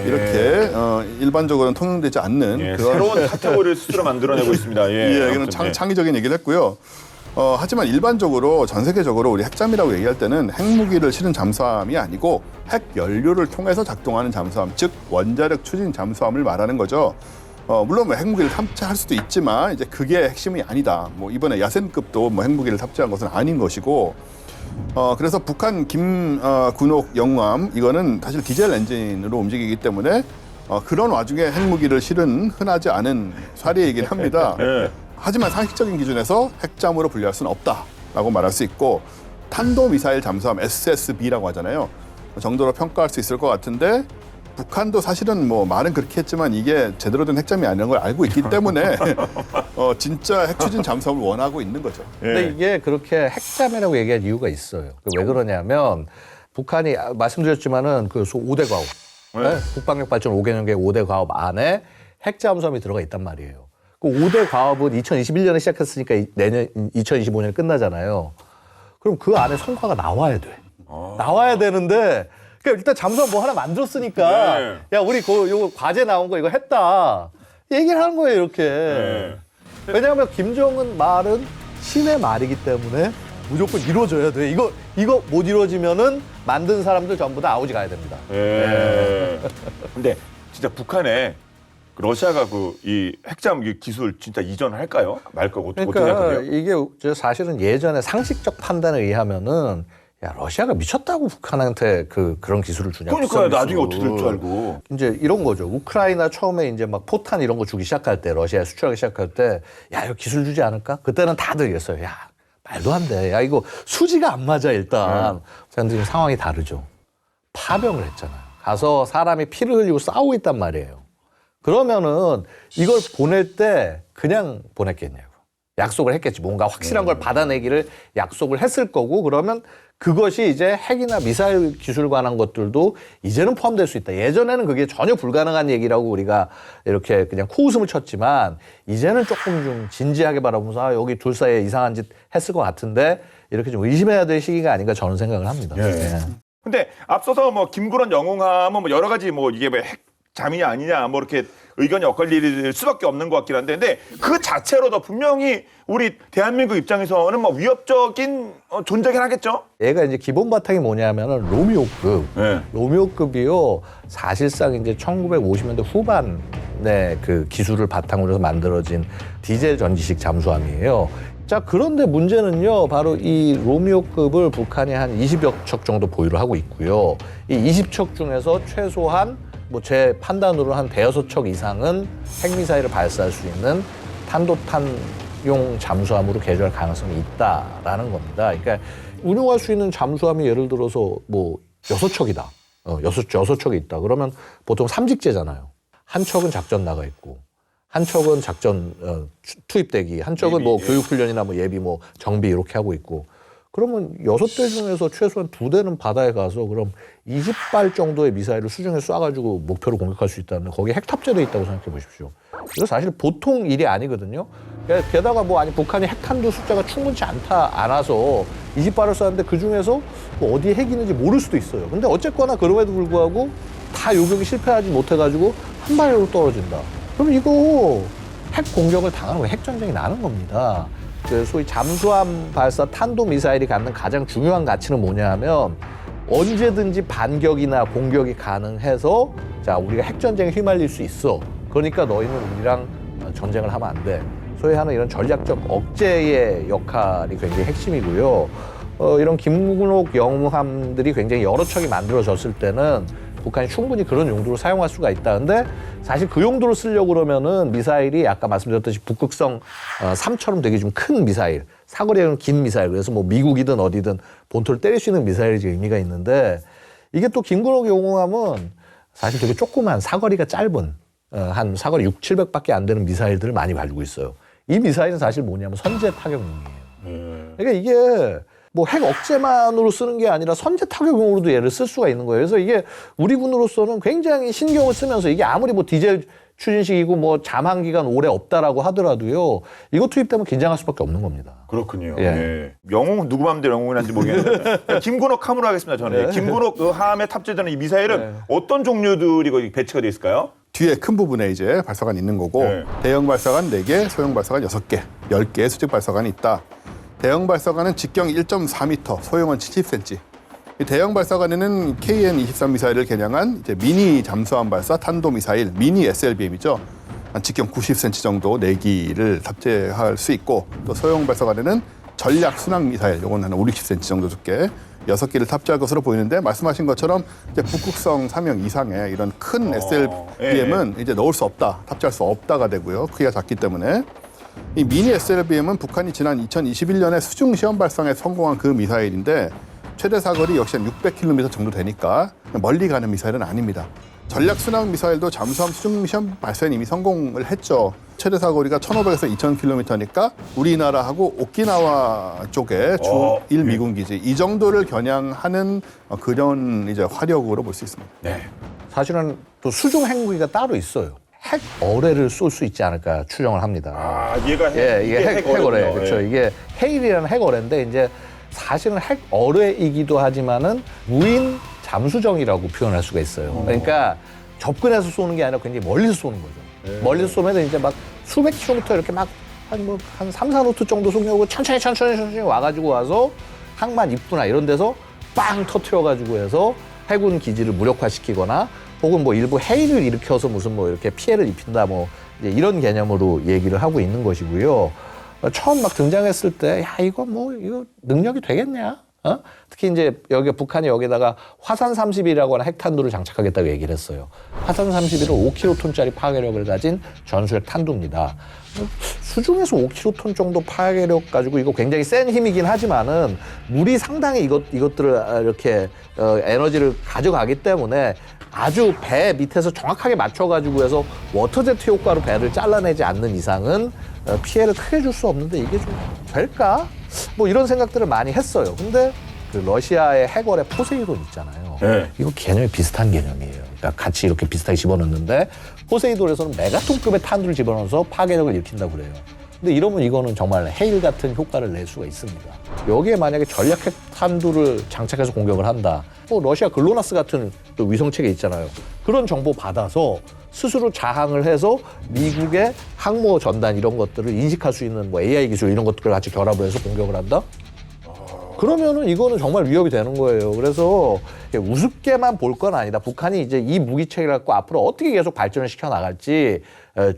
이렇게 일반적으로는 통용되지 않는 그런 새로운 카테고리를 스스로 만들어내고 있습니다. 그런 창의적인 얘기를 했고요. 하지만 일반적으로 전 세계적으로 우리 핵잠이라고 얘기할 때는 핵무기를 실은 잠수함이 아니고 핵 연료를 통해서 작동하는 잠수함, 즉 원자력 추진 잠수함을 말하는 거죠. 물론 뭐 핵무기를 탑재할 수도 있지만 이제 그게 핵심이 아니다. 뭐 이번에 야센급도 뭐 핵무기를 탑재한 것은 아닌 것이고, 그래서 북한 김군옥 영웅함 이거는 사실 디젤 엔진으로 움직이기 때문에 그런 와중에 핵무기를 실은 흔하지 않은 사례이긴 합니다. 하지만 상식적인 기준에서 핵잠으로 분류할 수는 없다라고 말할 수 있고 탄도미사일 잠수함 SSB라고 하잖아요. 정도로 평가할 수 있을 것 같은데 북한도 사실은 뭐 말은 그렇게 했지만 이게 제대로 된 핵잠이 아니라는 걸 알고 있기 때문에 진짜 핵추진 잠수함을 원하고 있는 거죠. 근데 이게 그렇게 핵잠이라고 얘기할 이유가 있어요. 왜 그러냐면 북한이 말씀드렸지만은 그 5대 과업, 국방력 발전 5개년 계획 5대 과업 안에 핵 잠수함이 들어가 있단 말이에요. 그 5대 과업은 2021년에 시작했으니까 내년 2025년에 끝나잖아요. 그럼 그 안에 성과가 나와야 돼. 나와야 되는데 그러니까 일단 잠수함 뭐 하나 만들었으니까 네. 야 우리 요거 과제 나온 거 이거 했다 얘기를 하는 거예요 이렇게. 네. 왜냐하면 김정은 말은 신의 말이기 때문에 무조건 이루어져야 돼. 이거 못 이루어지면은 만든 사람들 전부 다 아우지 가야 됩니다. 예. 근데 진짜 북한에 러시아가 이 핵잠 기술 진짜 이전할까요? 말까? 어떻게 그러니까 생각해요? 이게 사실은 예전에 상식적 판단에 의하면은 야 러시아가 미쳤다고 북한한테 그런 기술을 주냐. 그러니까 나중에 어떻게 될 줄 알고. 이제 이런 거죠. 우크라이나 처음에 이제 막 포탄 이런 거 주기 시작할 때 러시아에 수출하기 시작할 때 야 이거 기술 주지 않을까? 그때는 다들 이랬어요. 야 말도 안 돼. 야 이거 수지가 안 맞아 일단. 그런데 지금 상황이 다르죠. 파병을 했잖아요. 가서 사람이 피를 흘리고 싸우고 있단 말이에요. 그러면은 이걸 보낼 때 그냥 보냈겠냐고. 약속을 했겠지. 뭔가 확실한 걸 받아내기를 약속을 했을 거고 그러면 그것이 이제 핵이나 미사일 기술 관한 것들도 이제는 포함될 수 있다. 예전에는 그게 전혀 불가능한 얘기라고 우리가 이렇게 그냥 코웃음을 쳤지만 이제는 조금 좀 진지하게 바라보면서 아, 여기 둘 사이에 이상한 짓 했을 것 같은데 이렇게 좀 의심해야 될 시기가 아닌가 저는 생각을 합니다. 예. 네. 근데 앞서서 뭐 김구론 영웅하면 뭐 여러 가지 뭐 이게 뭐 핵잠이냐 아니냐 뭐 이렇게 의견이 엇갈릴 수밖에 없는 것 같긴 한데 근데 그 자체로도 분명히 우리 대한민국 입장에서는 뭐 위협적인 존재긴 하겠죠? 얘가 이제 기본 바탕이 뭐냐면은 로미오급. 네. 로미오급이요. 사실상 이제 1950년대 후반에 그 기술을 바탕으로 해서 만들어진 디젤 전지식 잠수함이에요. 자, 그런데 문제는요. 바로 이 로미오급을 북한이 한 20여 척 정도 보유를 하고 있고요. 이 20척 중에서 최소한 뭐 제 판단으로 한 대여섯 척 이상은 핵미사일을 발사할 수 있는 탄도탄용 잠수함으로 개조할 가능성이 있다라는 겁니다. 그러니까 운용할 수 있는 잠수함이 예를 들어서 뭐 6척이다. 여섯 척이 있다. 그러면 보통 삼직제잖아요. 한 척은 작전 나가 있고, 한 척은 작전 투입대기, 한 척은 뭐 교육훈련이나 뭐 예비 뭐 정비 이렇게 하고 있고. 그러면 6대 중에서 최소한 2대는 바다에 가서 그럼 20발 정도의 미사일을 수중에 쏴가지고 목표를 공격할 수 있다는 거기에 핵 탑재돼 있다고 생각해 보십시오. 이거 사실 보통 일이 아니거든요. 게다가 뭐 아니 북한이 핵탄두 숫자가 충분치 않아서 20발을 쐈는데 그 중에서 뭐 어디에 핵이 있는지 모를 수도 있어요. 근데 어쨌거나 그럼에도 불구하고 다 요격이 실패하지 못해가지고 한 발로 떨어진다. 그럼 이거 핵 공격을 당하는 거예요. 핵 전쟁이 나는 겁니다. 그 소위 잠수함 발사 탄도미사일이 갖는 가장 중요한 가치는 뭐냐 하면 언제든지 반격이나 공격이 가능해서 자 우리가 핵전쟁에 휘말릴 수 있어. 그러니까 너희는 우리랑 전쟁을 하면 안 돼. 소위 하는 이런 전략적 억제의 역할이 굉장히 핵심이고요. 이런 김군옥 영함들이 굉장히 여러 척이 만들어졌을 때는 북한이 충분히 그런 용도로 사용할 수가 있다. 근데 사실 그 용도로 쓰려고 그러면은 미사일이 아까 말씀드렸듯이 북극성 3처럼 되게 좀 큰 미사일, 사거리는 긴 미사일, 그래서 뭐 미국이든 어디든 본토를 때릴 수 있는 미사일이 의미가 있는데 이게 또 김구록 용함은 사실 되게 조그만 사거리가 짧은 한 사거리 6, 700밖에 안 되는 미사일들을 많이 가지고 있어요. 이 미사일은 사실 뭐냐면 선제 타격용이에요. 그러니까 이게 뭐 핵 억제만으로 쓰는 게 아니라 선제 타격용으로도 얘를 쓸 수가 있는 거예요. 그래서 이게 우리 군으로서는 굉장히 신경을 쓰면서 이게 아무리 뭐 디젤 추진식이고 뭐 잠항 기간 오래 없다라고 하더라도요. 이거 투입되면 긴장할 수밖에 없는 겁니다. 그렇군요. 예. 예. 영웅은 누구 마음대로 영웅이란지 모르겠는데 김군옥 함으로 하겠습니다. 저는 김군옥 그 함에 탑재되는 이 미사일은 어떤 종류들이 거기 배치가 돼 있을까요? 뒤에 큰 부분에 이제 발사관이 있는 거고 네. 대형 발사관 4개, 소형 발사관 6개, 10개의 수직 발사관이 있다. 대형 발사관은 직경 1.4m, 소형은 70cm. 이 대형 발사관에는 KN-23 미사일을 겨냥한 이제 미니 잠수함 발사 탄도 미사일, 미니 SLBM이죠. 한 직경 90cm 정도 4기를 탑재할 수 있고 또 소형 발사관에는 전략 순항 미사일, 요건 한 5, 60cm 정도 두께 6기를 탑재할 것으로 보이는데 말씀하신 것처럼 이제 북극성 3형 이상의 이런 큰 SLBM은 이제 넣을 수 없다, 탑재할 수 없다가 되고요. 크기가 작기 때문에. 이 미니 SLBM은 북한이 지난 2021년에 수중 시험 발사에 성공한 그 미사일인데 최대 사거리 역시 한 600km 정도 되니까 멀리 가는 미사일은 아닙니다. 전략 순항 미사일도 잠수함 수중 시험 발사에 이미 성공을 했죠. 최대 사거리가 1,500에서 2,000km니까 우리나라하고 오키나와 쪽에 주 1미군 기지 이 정도를 겨냥하는 그런 이제 화력으로 볼 수 있습니다. 네. 사실은 또 수중 핵무기가 따로 있어요. 핵 어뢰를 쏠 수 있지 않을까 추정을 합니다. 아, 얘가 예, 이게 핵 어뢰. 어뢰군요. 그렇죠. 예. 이게 헤일이라는 핵 어뢰인데 이제 사실은 핵 어뢰이기도 하지만은 무인 잠수정이라고 표현할 수가 있어요. 그러니까 접근해서 쏘는 게 아니라 굉장히 멀리서 쏘는 거죠. 멀리서 쏘면 이제 막 수백 킬로미터 이렇게 막 한 3, 4노트 정도 속력으로 천천히 와가지고 와서 항만 입구나 이런 데서 빵 터트려가지고 해서 해군 기지를 무력화시키거나 혹은 뭐 일부 해일을 일으켜서 무슨 뭐 이렇게 피해를 입힌다 뭐 이제 이런 개념으로 얘기를 하고 있는 것이고요. 처음 막 등장했을 때 야 이거 능력이 되겠냐? 특히 이제 여기 북한이 여기다가 화산 30이라고 하는 핵탄두를 장착하겠다고 얘기를 했어요. 화산 31은 5킬로톤짜리 파괴력을 가진 전술핵 탄두입니다. 수중에서 5킬로톤 정도 파괴력 가지고 이거 굉장히 센 힘이긴 하지만은 물이 상당히 이것들을 이렇게 에너지를 가져가기 때문에 아주 배 밑에서 정확하게 맞춰가지고 해서 워터제트 효과로 배를 잘라내지 않는 이상은 피해를 크게 줄 수 없는데 이게 좀 될까? 뭐 이런 생각들을 많이 했어요. 근데 그 러시아의 핵어뢰 포세이돈 있잖아요. 네. 이거 개념이 비슷한 개념이에요. 그러니까 같이 이렇게 비슷하게 집어넣는데 포세이돈에서는 메가톤급의 탄두를 집어넣어서 파괴력을 일으킨다고 그래요. 근데 이러면 이거는 정말 헤일 같은 효과를 낼 수가 있습니다. 여기에 만약에 전략핵 탄두를 장착해서 공격을 한다. 뭐 러시아 글로나스 같은 또 위성체계 있잖아요. 그런 정보 받아서 스스로 자항을 해서 미국의 항모 전단 이런 것들을 인식할 수 있는 뭐 AI 기술 이런 것들을 같이 결합을 해서 공격을 한다? 그러면은 이거는 정말 위협이 되는 거예요. 그래서 우습게만 볼 건 아니다. 북한이 이제 이 무기체계를 갖고 앞으로 어떻게 계속 발전을 시켜 나갈지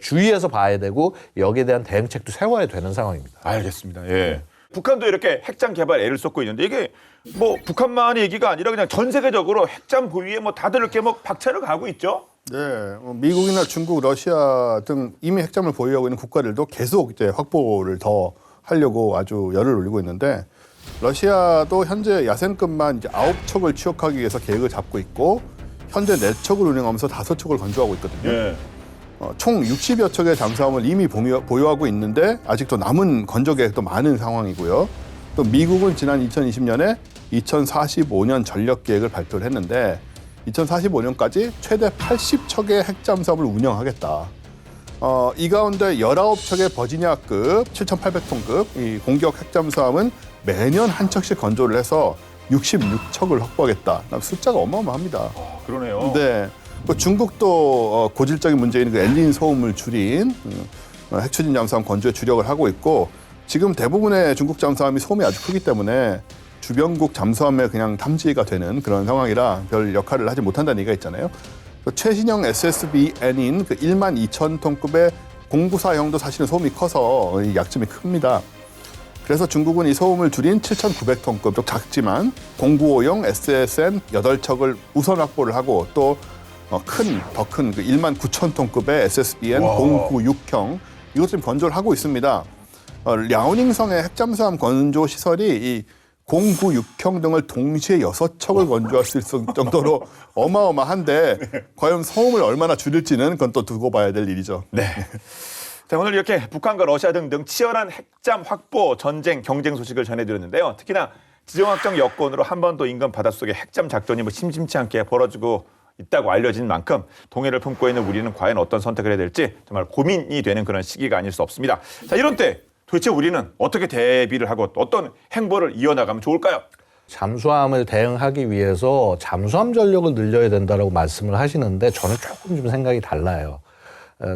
주의해서 봐야 되고 여기에 대한 대응책도 세워야 되는 상황입니다. 알겠습니다. 예. 북한도 이렇게 핵잠 개발에 애를 쏟고 있는데 이게 뭐 북한만의 얘기가 아니라 그냥 전 세계적으로 핵잠 보유에 뭐 다들 이렇게 뭐 박차를 가고 있죠. 네, 미국이나 중국, 러시아 등 이미 핵잠을 보유하고 있는 국가들도 계속 이제 확보를 더 하려고 아주 열을 올리고 있는데 러시아도 현재 야생급만 이제 9척을 취역하기 위해서 계획을 잡고 있고 현재 4척을 운영하면서 5척을 건조하고 있거든요. 예. 총 60여 척의 잠수함을 이미 보유하고 있는데 아직도 남은 건조 계획도 많은 상황이고요. 또 미국은 지난 2020년에 2045년 전력 계획을 발표를 했는데 2045년까지 최대 80척의 핵잠수함을 운영하겠다. 이 가운데 19척의 버지니아급 7,800톤급 이 공격 핵잠수함은 매년 한 척씩 건조를 해서 66척을 확보하겠다. 숫자가 어마어마합니다. 그러네요. 네. 또 중국도 고질적인 문제인 그 엔진 소음을 줄인 핵추진 잠수함 건조에 주력을 하고 있고 지금 대부분의 중국 잠수함이 소음이 아주 크기 때문에 주변국 잠수함에 그냥 탐지가 되는 그런 상황이라 별 역할을 하지 못한다는 얘기가 있잖아요. 또 최신형 SSBN인 그 12,000톤급의 공구사형도 사실은 소음이 커서 약점이 큽니다. 그래서 중국은 이 소음을 줄인 7,900톤급, 좀 작지만 095형 SSN 8척을 우선 확보를 하고 또 더 큰 그 19,000톤급의 SSBN 096형 이것 좀 건조를 하고 있습니다. 랴오닝성의 핵잠수함 건조 시설이 이 096형 등을 동시에 6척을 건조할 수 있을 정도로 어마어마한데 과연 소음을 얼마나 줄일지는 그건 또 두고 봐야 될 일이죠. 네. 자, 오늘 이렇게 북한과 러시아 등등 치열한 핵잠 확보, 전쟁, 경쟁 소식을 전해드렸는데요. 특히나 지정학적 여건으로 한반도 인근 바닷속에 핵잠 작전이 뭐 심심치 않게 벌어지고 있다고 알려진 만큼 동해를 품고 있는 우리는 과연 어떤 선택을 해야 될지 정말 고민이 되는 그런 시기가 아닐 수 없습니다. 자, 이런 때 도대체 우리는 어떻게 대비를 하고 어떤 행보를 이어나가면 좋을까요? 잠수함을 대응하기 위해서 잠수함 전력을 늘려야 된다라고 말씀을 하시는데 저는 조금 좀 생각이 달라요.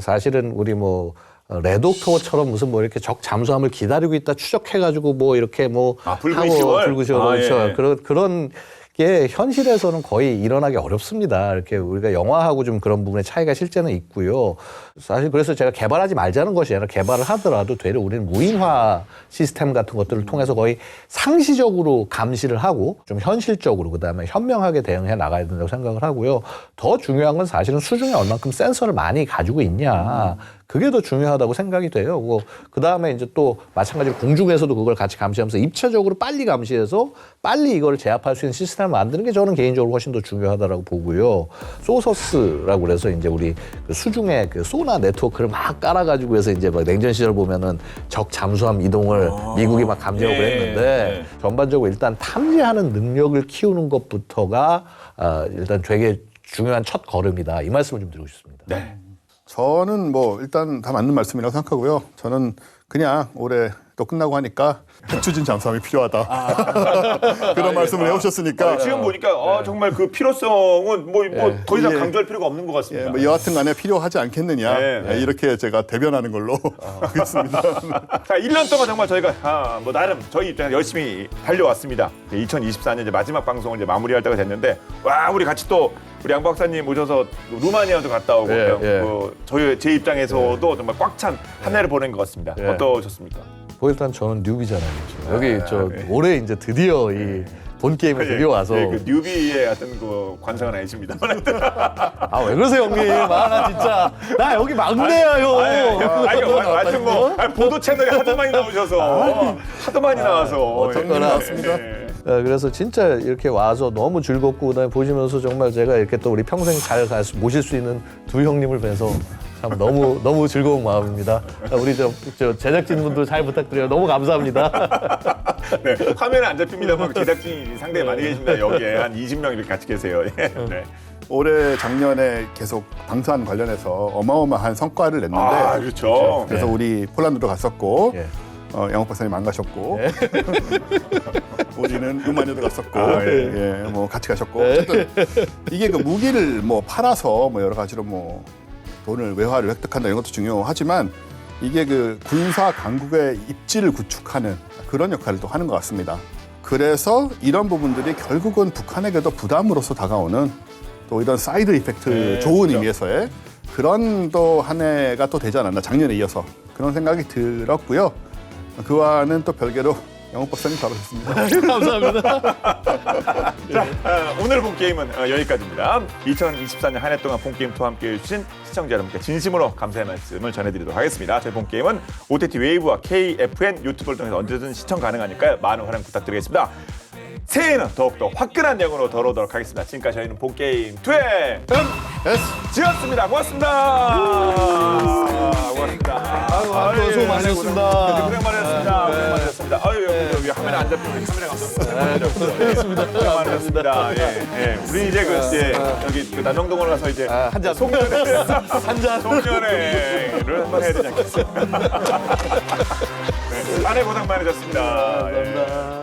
사실은 우리 뭐 레드오크처럼 무슨 뭐 이렇게 적 잠수함을 기다리고 있다 추적해가지고 뭐 이렇게 뭐 붉은 10월? 그렇죠. 예. 그런 게 현실에서는 거의 일어나기 어렵습니다. 이렇게 우리가 영화하고 좀 그런 부분의 차이가 실제는 있고요. 사실 그래서 제가 개발하지 말자는 것이 아니라 개발을 하더라도 되려 우리는 무인화 시스템 같은 것들을 통해서 거의 상시적으로 감시를 하고 좀 현실적으로 그다음에 현명하게 대응해 나가야 된다고 생각을 하고요. 더 중요한 건 사실은 수중에 얼만큼 센서를 많이 가지고 있냐. 그게 더 중요하다고 생각이 돼요. 그 다음에 이제 또 마찬가지로 공중에서도 그걸 같이 감시하면서 입체적으로 빨리 감시해서 빨리 이걸 제압할 수 있는 시스템을 만드는 게 저는 개인적으로 훨씬 더 중요하다라고 보고요. 소서스라고 그래서 이제 우리 그 수중에 그 소나 네트워크를 막 깔아가지고 해서 이제 막 냉전 시절 보면은 적 잠수함 이동을 미국이 막 감지하고 그랬는데 전반적으로 일단 탐지하는 능력을 키우는 것부터가 일단 되게 중요한 첫 걸음이다. 이 말씀을 좀 드리고 싶습니다. 네. 저는 뭐 일단 다 맞는 말씀이라고 생각하고요. 저는 그냥 올해 또 끝나고 하니까 백추진 잠수함이 필요하다. 그런 말씀을 해오셨으니까 지금 보니까 정말 그 필요성은 뭐 더 이상 예. 강조할 필요가 없는 것 같습니다. 뭐 여하튼 간에 필요하지 않겠느냐. 네. 이렇게 제가 대변하는 걸로 하겠습니다. 자, 1년 동안 정말 저희가 뭐 나름 저희 입장에서 열심히 달려왔습니다. 2024년 이제 마지막 방송을 이제 마무리할 때가 됐는데 와 우리 같이 또 우리 양 박사님 모셔서 루마니아도 갔다 오고 제 입장에서도 정말 꽉 찬 한 해를 보낸 것 같습니다. 어떠셨습니까? 뭐 일단 저는 뉴비잖아요. 여기 올해 이제 드디어 이 본 게임에 드디어 와서 그 뉴비의 어떤 그 관상은 아니십니다. 아 왜 그러세요 형님? 나 진짜 나 여기 막내야 형. 하여튼 뭐 보도 채널에 하도 많이 나오셔서 하도 많이 나와서 어쨌거나 나왔습니다. 그래서 진짜 이렇게 와서 너무 즐겁고 그다음에 보시면서 정말 제가 이렇게 또 우리 평생 잘 모실 수 있는 두 형님을 뵈서 참 너무 즐거운 마음입니다. 우리 저 제작진분들 잘 부탁드려요. 너무 감사합니다. 네, 화면에 안 잡힙니다만 제작진이 상당히 많이 계십니다. 여기에 한 20명 이렇게 같이 계세요. 네. 올해 작년에 계속 방산 관련해서 어마어마한 성과를 냈는데 그렇죠. 그래서 우리 폴란드도 갔었고 예. 양옥 박사님 안 가셨고 우리는 루마니아도 갔었고 뭐 같이 가셨고 어쨌든 이게 그 무기를 뭐 팔아서 뭐 여러 가지로 뭐 돈을 외화를 획득한다 이런 것도 중요하지만 이게 그 군사 강국의 입지를 구축하는 그런 역할을 또 하는 것 같습니다. 그래서 이런 부분들이 결국은 북한에게도 부담으로서 다가오는 또 이런 사이드 이펙트 좋은 그렇죠. 의미에서의 그런 또 한 해가 또 되지 않았나 작년에 이어서 그런 생각이 들었고요. 그와는 또 별개로 영옥 박사님 잘하셨습니다. 감사합니다. 오늘 본 게임은 여기까지입니다. 2024년 한 해 동안 본 게임 투와 함께 해주신 시청자 여러분께 진심으로 감사의 말씀을 전해드리도록 하겠습니다. 저희 본 게임은 OTT 웨이브와 KFN 유튜브를 통해서 언제든 시청 가능하니까요. 많은 활용 부탁드리겠습니다. 새해에는 더욱더 화끈한 내용으로 돌아오도록 하겠습니다. 지금까지 저희는 본 게임 2의 지었습니다. 고맙습니다. 고맙습니다. 수고 많으셨습니다. 고생 많으셨습니다. 고생 많으셨습니다. 여기 화면에 안 잡히는 카메라 감사합니다. 고생 많으셨습니다. 우리 이제 여기 그 남영동으로 가서 이제 한잔 송년회를 한번 해야 되지 않겠습니까? 한 해 고생 많으셨습니다. 감사합니다.